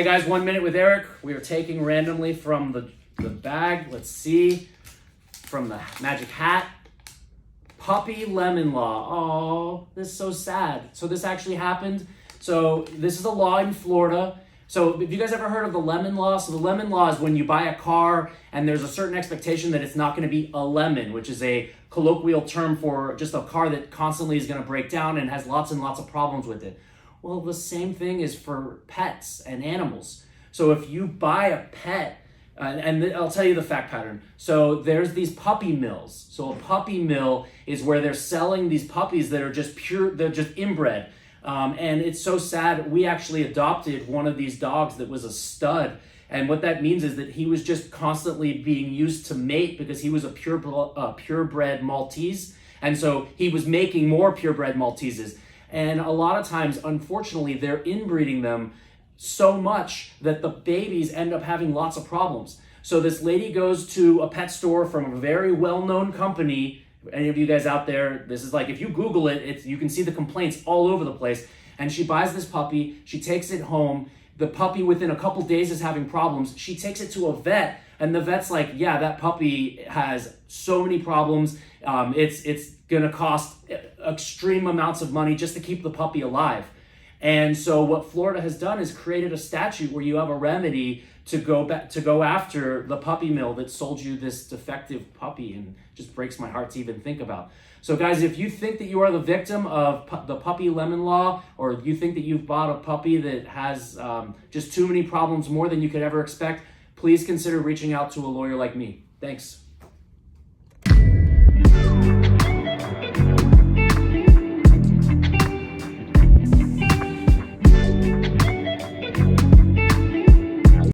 Hey guys, 1 minute with Eric. We are taking randomly from the bag. Let's see. From the magic hat. Puppy lemon law. Oh, this is so sad. So this actually happened. So this is a law in Florida. So have you guys ever heard of the lemon law? So the lemon law is when you buy a car and there's a certain expectation that it's not going to be a lemon, which is a colloquial term for just a car that constantly is going to break down and has lots and lots of problems with it. Well, the same thing is for pets and animals. So if you buy a pet, and I'll tell you the fact pattern. So there's these puppy mills. So a puppy mill is where they're selling these puppies that are just pure, they're just inbred. And it's so sad. We actually adopted one of these dogs that was a stud. And what that means is that he was just constantly being used to mate because he was a purebred Maltese. And so he was making more purebred Malteses. And a lot of times, unfortunately, they're inbreeding them so much that the babies end up having lots of problems. So this lady goes to a pet store from a very well-known company. Any of you guys out there, this is like, if you Google it, you can see the complaints all over the place. And she buys this puppy, she takes it home. The puppy within a couple days is having problems. She takes it to a vet, and the vet's like, yeah, that puppy has so many problems. It's gonna cost extreme amounts of money just to keep the puppy alive. And so what Florida has done is created a statute where you have a remedy to go after the puppy mill that sold you this defective puppy, and just breaks my heart to even think about. So guys, if you think that you are the victim of the puppy lemon law, or you think that you've bought a puppy that has just too many problems, more than you could ever expect, please consider reaching out to a lawyer like me. Thanks.